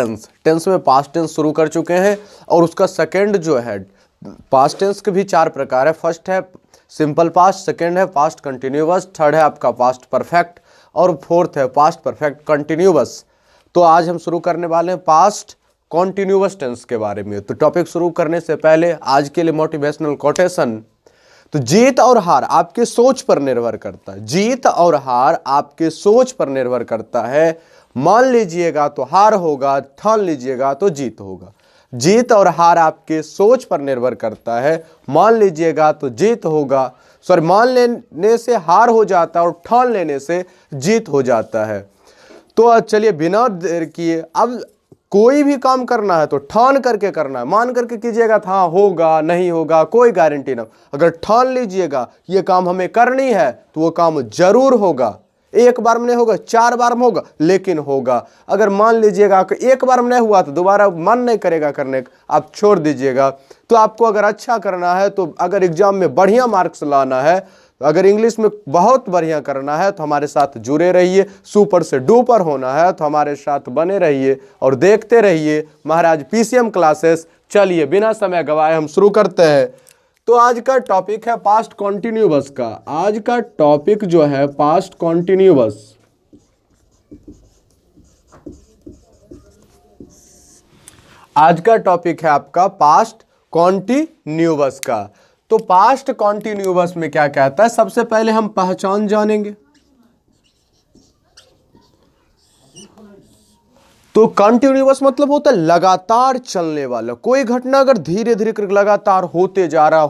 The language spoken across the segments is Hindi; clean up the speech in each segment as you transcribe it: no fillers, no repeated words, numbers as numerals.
टेंस, टेंस में पास्ट टेंस शुरू कर चुके हैं और उसका सेकंड जो है, पास्ट टेंस के भी 4 प्रकार है। फर्स्ट है सिंपल पास्ट, सेकंड है पास्ट कंटिन्यूअस, थर्ड है आपका पास्ट परफेक्ट और फोर्थ है पास्ट परफेक्ट कंटिन्यूअस। तो आज हम शुरू करने वाले हैं पास्ट कॉन्टिन्यूअस टेंस के बारे में। तो टॉपिक शुरू करने से पहले आज के लिए मोटिवेशनल कोटेशन। तो जीत और हार आपके सोच पर निर्भर करता है। जीत और हार आपके सोच पर निर्भर करता है। मान लीजिएगा तो हार होगा, ठान लीजिएगा तो जीत होगा। जीत और हार आपके सोच पर निर्भर करता है। मान लीजिएगा तो जीत होगा, सॉरी मान लेने से हार हो जाता है और ठान लेने से जीत हो जाता है। तो चलिए बिना देर किए, अब कोई भी काम करना है तो ठान करके करना है। मान करके कीजिएगा था हाँ होगा नहीं होगा कोई गारंटी ना। अगर ठान लीजिएगा ये काम हमें करनी है तो वो काम जरूर होगा। एक बार में नहीं होगा, 4 बार में होगा, लेकिन होगा। अगर मान लीजिएगा कि एक बार में नहीं हुआ तो दोबारा मन नहीं करेगा करने का, आप छोड़ दीजिएगा। तो आपको अगर अच्छा करना है, तो अगर एग्जाम में बढ़िया मार्क्स लाना है, अगर इंग्लिश में बहुत बढ़िया करना है तो हमारे साथ जुड़े रहिए। सुपर से डुपर होना है तो हमारे साथ बने रहिए और देखते रहिए महाराज पीसीएम क्लासेस। चलिए बिना समय गवाए हम शुरू करते हैं। तो आज का टॉपिक है पास्ट कॉन्टिन्यूअस का। आज का टॉपिक जो है पास्ट कॉन्टिन्यूअस। आज का टॉपिक है आपका पास्ट कॉन्टिन्यूअस का। तो पास्ट कॉन्टिन्यूअस में क्या कहता है, सबसे पहले हम पहचान जानेंगे। तो कॉन्टिन्यूअस मतलब होता है लगातार चलने वाला। कोई घटना अगर धीरे धीरे लगातार होते जा रहा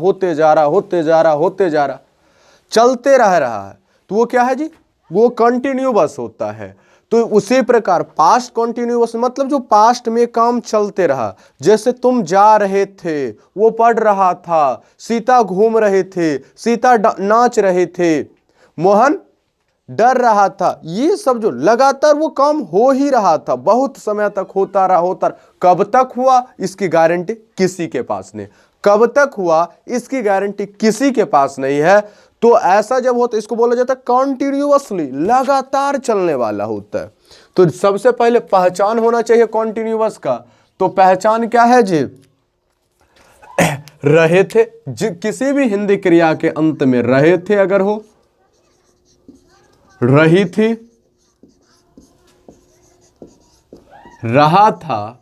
चलते रह रहा है तो वो क्या है जी, वो कॉन्टिन्यूअस होता है। तो उसी प्रकार पास्ट कॉन्टिन्यूअस मतलब जो पास्ट में काम चलते रहा। जैसे तुम जा रहे थे, वो पढ़ रहा था, सीता घूम रहे थे, सीता नाच रहे थे, मोहन डर रहा था। ये सब जो लगातार वो काम हो ही रहा था, बहुत समय तक होता रहा। कब तक हुआ इसकी गारंटी किसी के पास नहीं। कब तक हुआ इसकी गारंटी किसी के पास नहीं है। तो ऐसा जब होता है इसको बोला जाता है कॉन्टिन्यूअसली, लगातार चलने वाला होता है। तो सबसे पहले पहचान होना चाहिए कॉन्टिन्यूअस का। तो पहचान क्या है जी, रहे थे, किसी भी हिंदी क्रिया के अंत में रहे थे अगर हो, रही थी, रहा था।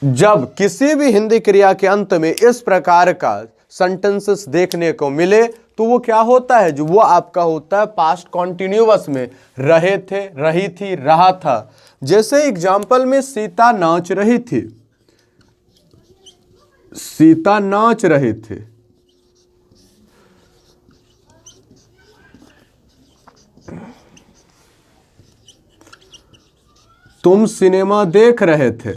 जब किसी भी हिंदी क्रिया के अंत में इस प्रकार का सेंटेंसेस देखने को मिले तो वो क्या होता है, जो वो आपका होता है पास्ट कॉन्टिन्यूअस में। रहे थे, रही थी, रहा था। जैसे एग्जाम्पल में सीता नाच रही थी, सीता नाच रहे थे। तुम सिनेमा देख रहे थे।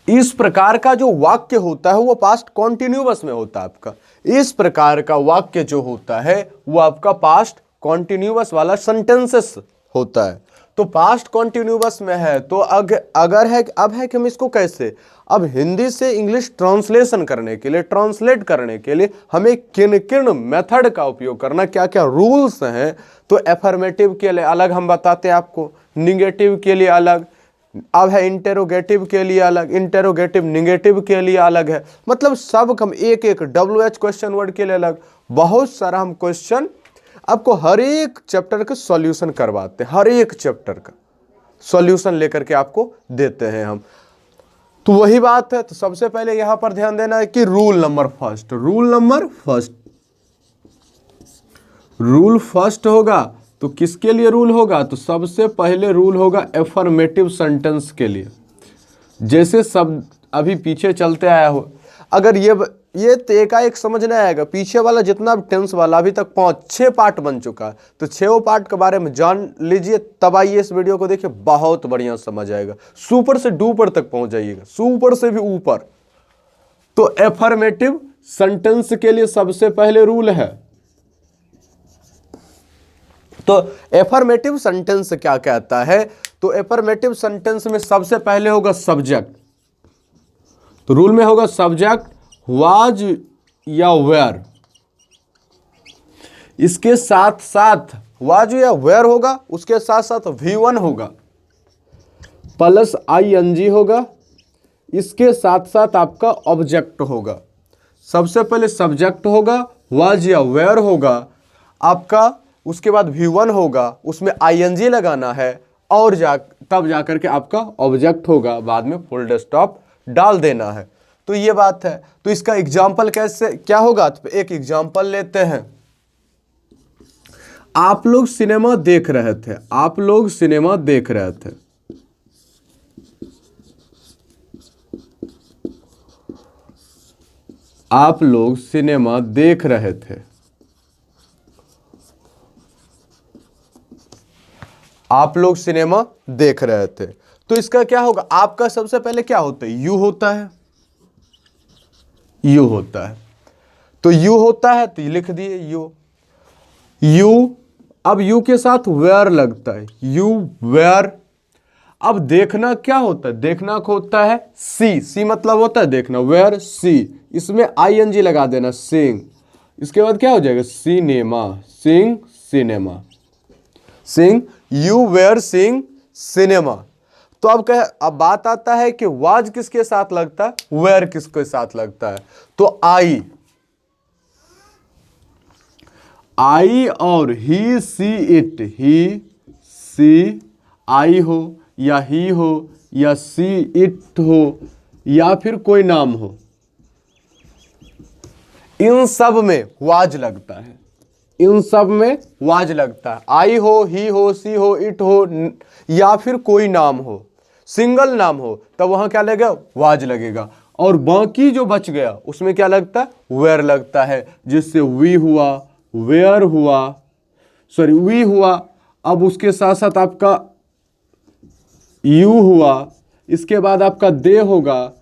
इस प्रकार का जो वाक्य होता है वो पास्ट कॉन्टिन्यूअस में होता है आपका। इस प्रकार का वाक्य जो होता है वो आपका पास्ट कॉन्टिन्यूअस वाला सेंटेंसेस होता है। तो पास्ट कॉन्टिन्यूअस में है तो अगर है, अब है कि हम इसको कैसे, अब हिंदी से इंग्लिश ट्रांसलेशन करने के लिए, ट्रांसलेट करने के लिए हमें किन किन मेथड का उपयोग करना, क्या क्या रूल्स हैं। तो एफर्मेटिव के लिए अलग हम बताते हैं आपको, निगेटिव के लिए अलग, अब है इंटेरोगेटिव के लिए अलग, इंटेरोगेटिव निगेटिव के लिए अलग है। मतलब सब हम एक एक WH क्वेश्चन वर्ड के लिए अलग, बहुत सारा हम क्वेश्चन आपको हर एक चैप्टर का सॉल्यूशन करवाते हैं। हर एक चैप्टर का सॉल्यूशन लेकर के आपको देते हैं हम। तो वही बात है। तो सबसे पहले यहां पर ध्यान देना है कि rule number first, rule first होगा। तो किसके लिए रूल होगा, तो सबसे पहले रूल होगा एफर्मेटिव सेंटेंस के लिए। जैसे सब अभी पीछे चलते आया हो, अगर ये तो एकाएक समझ नहीं आएगा। पीछे वाला जितना भी टेंस वाला अभी तक 5-6 पार्ट बन चुका है, तो 6 पार्ट के बारे में जान लीजिए, तब आइए इस वीडियो को देखिए, बहुत बढ़िया समझ आएगा। सुपर से डुपर तक पहुंच जाइएगा, सुपर से भी ऊपर। तो एफर्मेटिव सेंटेंस के लिए सबसे पहले रूल है। तो एफर्मेटिव सेंटेंस क्या कहता है, तो एफर्मेटिव सेंटेंस में सबसे पहले होगा सब्जेक्ट। तो रूल में होगा सब्जेक्ट वाज या वेयर, इसके साथ साथ वाज या वेयर होगा, उसके साथ साथ V1 होगा प्लस ING होगा, इसके साथ साथ आपका ऑब्जेक्ट होगा। सबसे पहले सब्जेक्ट होगा, वाज या वेयर होगा आपका, उसके बाद V1 होगा, उसमें ING लगाना है और तब जाकर के आपका ऑब्जेक्ट होगा, बाद में फुल स्टॉप डाल देना है। तो ये बात है। तो इसका एग्जाम्पल कैसे क्या होगा, तो एक एग्जाम्पल लेते हैं। आप लोग सिनेमा देख रहे थे, आप लोग सिनेमा देख रहे थे, आप लोग सिनेमा देख रहे थे, आप लोग सिनेमा देख रहे थे। तो इसका क्या होगा, आपका सबसे पहले क्या होता है, यू होता है, यू होता है। तो यू होता है तो लिख दिए यू, यू। अब यू के साथ वेयर लगता है, यू वेयर। अब देखना क्या होता है, देखना को होता है सी, सी मतलब होता है देखना, वेयर सी, इसमें ING लगा देना, सिंग। इसके बाद क्या हो जाएगा, cinema, sing cinema, sing, you were sing cinema. तो अब बात आता है कि वाज किसके साथ लगता है, वेयर किसके साथ लगता है। तो आई और ही सी इट, ही सी आई हो या ही हो या सी इट हो या फिर कोई नाम हो, इन सब में वाज लगता है, इन सब में वाज लगता है। आई हो, ही हो, सी हो, इट हो या फिर कोई नाम हो, सिंगल नाम हो, तब वहां क्या लगेगा, वाज लगेगा। और बाकी जो बच गया उसमें क्या लगता है, वेयर लगता है, जिससे वी हुआ, वेयर हुआ, सॉरी वी हुआ। अब उसके साथ साथ आपका यू हुआ, इसके बाद आपका दे होगा।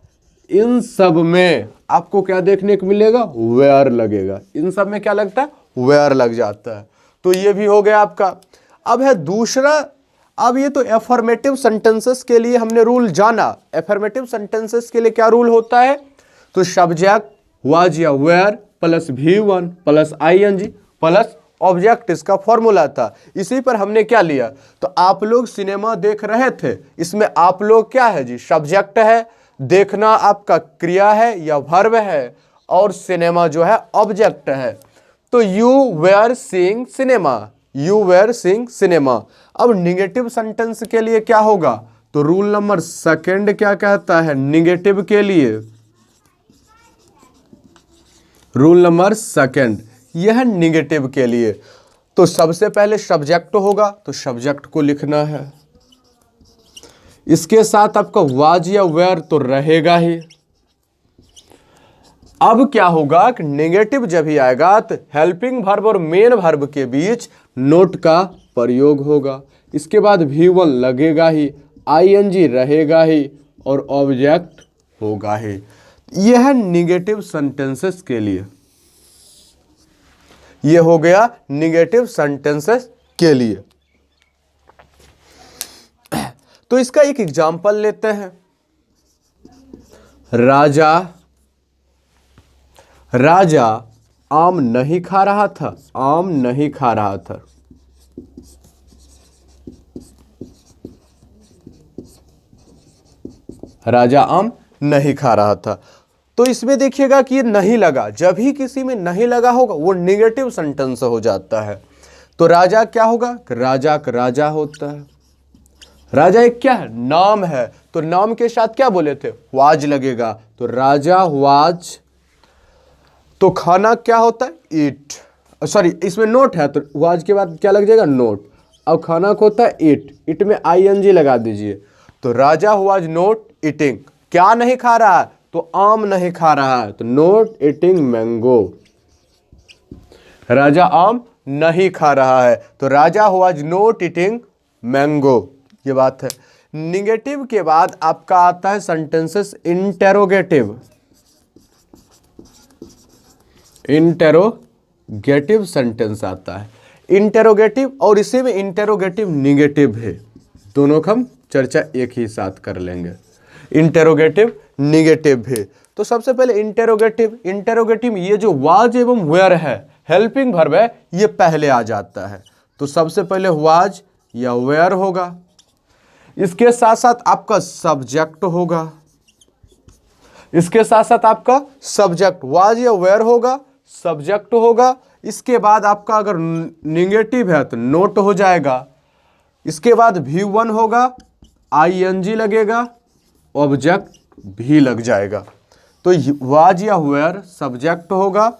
इन सब में आपको क्या देखने को मिलेगा, वेयर लगेगा। इन सब में क्या लगता है, वेयर लग जाता है। तो ये भी हो गया आपका। अब है दूसरा, अब ये तो एफर्मेटिव सेंटेंसेस के लिए हमने रूल जाना। एफर्मेटिव सेंटेंसेस के लिए क्या रूल होता है, तो सब्जेक्ट वाज या were plus V1 plus ING plus object, इसका फॉर्मूला था। इसी पर हमने क्या लिया, तो आप लोग सिनेमा देख रहे थे, इसमें आप लोग क्या है जी, सब्जेक्ट है, देखना आपका क्रिया है या वर्ब है, और सिनेमा जो है ऑब्जेक्ट है। तो you were seeing cinema, you were seeing cinema. अब निगेटिव सेंटेंस के लिए क्या होगा, तो रूल नंबर सेकंड क्या कहता है निगेटिव के लिए, रूल नंबर सेकंड यह है निगेटिव के लिए। तो सबसे पहले सब्जेक्ट होगा, तो सब्जेक्ट को लिखना है, इसके साथ आपका वाज या वेयर तो रहेगा ही। अब क्या होगा कि नेगेटिव जब ही आएगा तो हेल्पिंग वर्ब और मेन वर्ब के बीच नोट का प्रयोग होगा। इसके बाद V1 लगेगा ही, ING रहेगा ही और ऑब्जेक्ट होगा ही। यह है निगेटिव सेंटेंसेस के लिए, यह हो गया निगेटिव सेंटेंसेस के लिए। तो इसका एक एग्जाम्पल लेते हैं। राजा आम नहीं खा रहा था, आम नहीं खा रहा था। राजा आम नहीं खा रहा था। तो इसमें देखिएगा कि ये नहीं लगा, जब भी किसी में नहीं लगा होगा वो निगेटिव सेंटेंस हो जाता है। तो राजा क्या होगा, राजा का राजा होता है। राजा एक क्या है, नाम है, तो नाम के साथ क्या बोले थे, वाज लगेगा, तो राजा वाज। तो खाना क्या होता है, ईट, सॉरी इसमें नोट है तो वाज के बाद क्या लग जाएगा, नोट। अब खाना को होता है ईट, इट में ING लगा दीजिए। तो राजा वाज नोट ईटिंग, क्या नहीं खा रहा है, तो आम नहीं खा रहा है, तो नोट ईटिंग मैंगो। राजा आम नहीं खा रहा है, तो राजा वाज नोट ईटिंग मैंगो। ये बात है। निगेटिव के बाद आपका आता है सेंटेंसेस इंटेरोगेटिव, इंटेरोगेटिव सेंटेंस आता है। इंटेरोगेटिव और इसी में इंटेरोगेटिव निगेटिव है, दोनों का हम चर्चा एक ही साथ कर लेंगे। इंटेरोगेटिव निगेटिव है। तो सबसे पहले इंटेरोगेटिव, इंटेरोगेटिव में ये जो वाज एवं वेयर है, हेल्पिंग वर्ब है, ये पहले आ जाता है। तो सबसे पहले वाज या वेयर होगा, इसके साथ साथ आपका सब्जेक्ट होगा, इसके साथ साथ आपका सब्जेक्ट, वाज या वेयर होगा, सब्जेक्ट होगा। इसके बाद आपका अगर निगेटिव है तो नोट हो जाएगा। इसके बाद V1 होगा, ING लगेगा, ऑब्जेक्ट भी लग जाएगा। तो वाज या वेयर सब्जेक्ट होगा,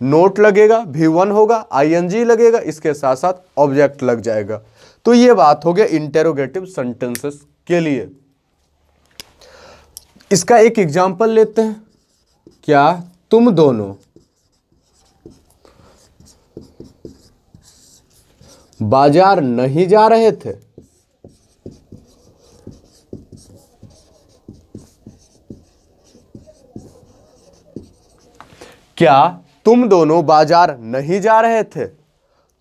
नोट लगेगा, V1 होगा, ING लगेगा, इसके साथ साथ ऑब्जेक्ट लग जाएगा। तो ये बात हो गया इंटेरोगेटिव सेंटेंसेस के लिए। इसका एक एग्जांपल लेते हैं। क्या तुम दोनों बाजार नहीं जा रहे थे? क्या तुम दोनों बाजार नहीं जा रहे थे?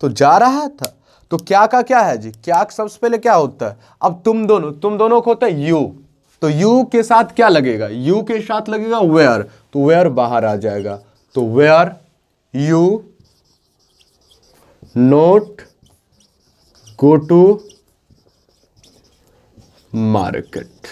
तो जा रहा था, तो क्या का क्या है जी, क्या सबसे पहले क्या होता है? अब तुम दोनों को होता है यू, तो यू के साथ क्या लगेगा? यू के साथ लगेगा वेयर, तो वेयर बाहर आ जाएगा। तो were you not go to market,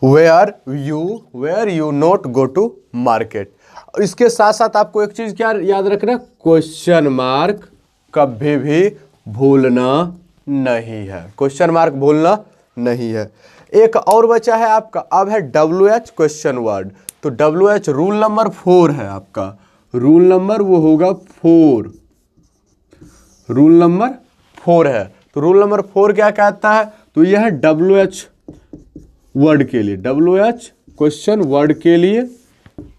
were you not go to market. इसके साथ साथ आपको एक चीज क्या याद रखना, क्वेश्चन मार्क कभी भी भूलना नहीं है, क्वेश्चन मार्क भूलना नहीं है। एक और बचा है आपका, अब है WH क्वेश्चन वर्ड। तो WH रूल नंबर 4 है आपका, रूल नंबर वो होगा 4, रूल नंबर 4 है। तो रूल नंबर 4 क्या कहता है? तो यह है WH वर्ड के लिए, WH क्वेश्चन वर्ड के लिए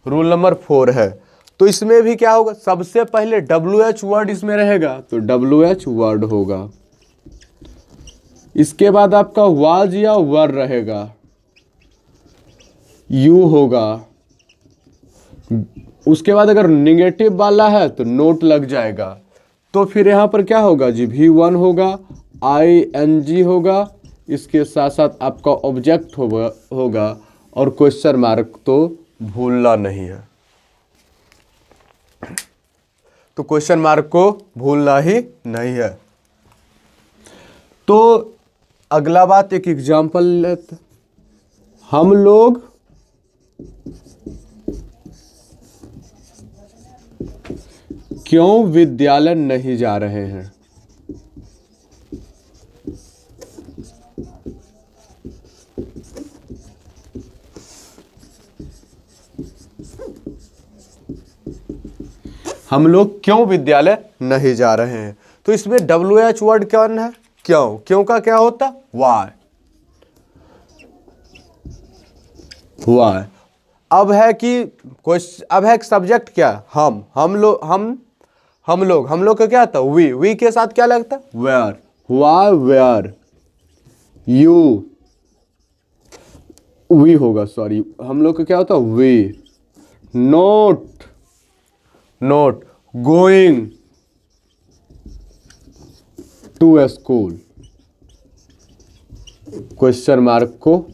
रूल नंबर 4 है। तो इसमें भी क्या होगा, सबसे पहले WH वर्ड इसमें रहेगा, तो WH वर्ड होगा। इसके बाद आपका वाज या वर रहेगा, यू होगा। उसके बाद अगर निगेटिव वाला है तो नोट लग जाएगा। तो फिर यहां पर क्या होगा जी, V1 होगा, ING होगा, इसके साथ साथ आपका ऑब्जेक्ट होगा और क्वेश्चन मार्क तो भूलना नहीं है। तो क्वेश्चन मार्क को भूलना ही नहीं है। तो अगला बात, एक एग्जांपल लेते, हम लोग क्यों विद्यालय नहीं जा रहे हैं? हम लोग क्यों विद्यालय नहीं जा रहे हैं? तो इसमें WH वर्ड कौन है? क्यों का क्या होता? वाई। अब है कि अब है सब्जेक्ट क्या? हम लोग का क्या था? वी के साथ क्या लगता? Were, why were, you we होगा, सॉरी, हम लोग का क्या होता? We. Not going to school, question mark को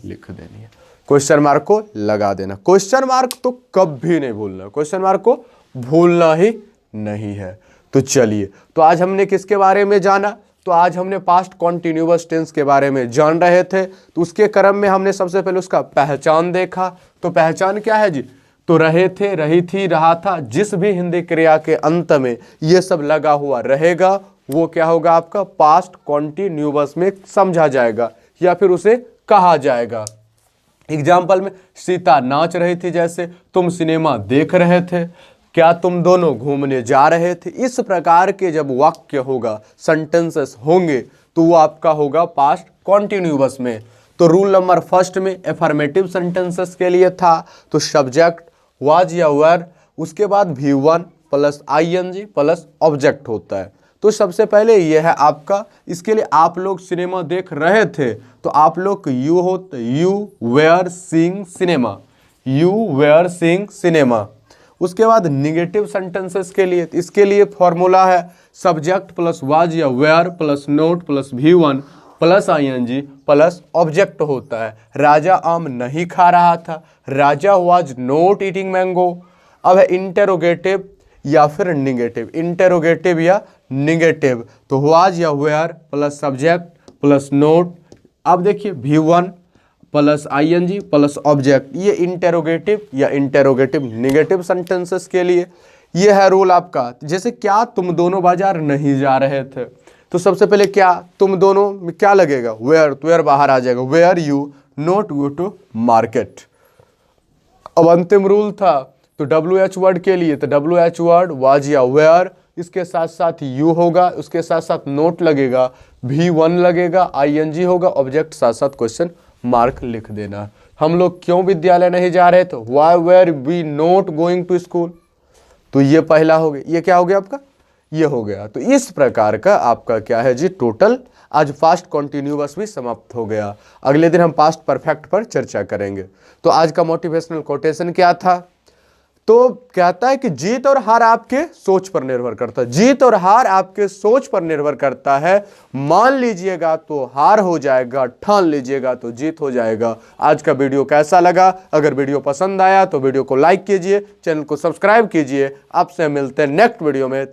लिख देनी है, क्वेश्चन मार्क को लगा देना। क्वेश्चन मार्क तो कभी नहीं भूलना, क्वेश्चन मार्क को भूलना ही नहीं है। तो चलिए, तो आज हमने किसके बारे में जाना? तो आज हमने पास्ट कॉन्टिन्यूअस टेंस के बारे में जान रहे थे। तो उसके क्रम में हमने सबसे पहले उसका पहचान देखा। तो पहचान क्या है जी? तो रहे थे, रही थी, रहा था, जिस भी हिंदी क्रिया के अंत में ये सब लगा हुआ रहेगा वो क्या होगा? आपका पास्ट कॉन्टिन्यूअस में समझा जाएगा या फिर उसे कहा जाएगा। एग्जाम्पल में सीता नाच रही थी, जैसे तुम सिनेमा देख रहे थे, क्या तुम दोनों घूमने जा रहे थे। इस प्रकार के जब वाक्य होगा, सेंटेंसेस होंगे, तो वो आपका होगा पास्ट कॉन्टिन्यूअस में। तो रूल नंबर 1 में एफर्मेटिव सेंटेंसेस के लिए था, तो सब्जेक्ट वाज या वर, उसके बाद V1 plus ING plus object होता है। तो सबसे पहले यह है आपका, इसके लिए आप लोग सिनेमा देख रहे थे, तो आप लोग यू होता, you were seeing cinema, you were seeing cinema. उसके बाद निगेटिव सेंटेंसेस के लिए, इसके लिए फॉर्मूला है सब्जेक्ट प्लस वाज या were plus not plus V1 plus ING plus object होता है। राजा आम नहीं खा रहा था, राजा वाज नॉट ईटिंग मैंगो। अब है इंटेरोगेटिव या फिर निगेटिव, इंटेरोगेटिव या निगेटिव, तो वाज या were plus subject plus not. अब देखिए V1 plus ING plus object, ये इंटेरोगेटिव या इंटेरोगेटिव निगेटिव सेंटेंसेस के लिए। ये है रूल आपका। जैसे क्या तुम दोनों बाजार नहीं जा रहे थे, तो सबसे पहले क्या तुम दोनों में क्या लगेगा, वेयर, तो वेयर बाहर आ जाएगा, were you not go to market. अब अंतिम रूल था तो WH वर्ड के लिए, तो WH वर्ड वाज या वेयर, इसके साथ साथ यू होगा, उसके साथ साथ नोट लगेगा, V1 लगेगा, आईएनजी होगा, ऑब्जेक्ट साथ साथ क्वेश्चन मार्क लिख देना। हम लोग क्यों विद्यालय नहीं जा रहे थे, why were we not going to school, तो ये पहला हो गया। ये क्या हो गया आपका, ये हो गया। तो इस प्रकार का आपका क्या है जी टोटल आज पास्ट कॉन्टिन्यूअस भी समाप्त हो गया। अगले दिन हम पास्ट परफेक्ट पर चर्चा करेंगे। तो आज का मोटिवेशनल कोटेशन क्या था, तो कहता है कि जीत और हार आपके सोच पर निर्भर करता है, जीत और हार आपके सोच पर निर्भर करता है। मान लीजिएगा तो हार हो जाएगा, ठान लीजिएगा तो जीत हो जाएगा। आज का वीडियो कैसा लगा, अगर वीडियो पसंद आया तो वीडियो को लाइक कीजिए, चैनल को सब्सक्राइब कीजिए। आपसे मिलते हैं नेक्स्ट वीडियो में।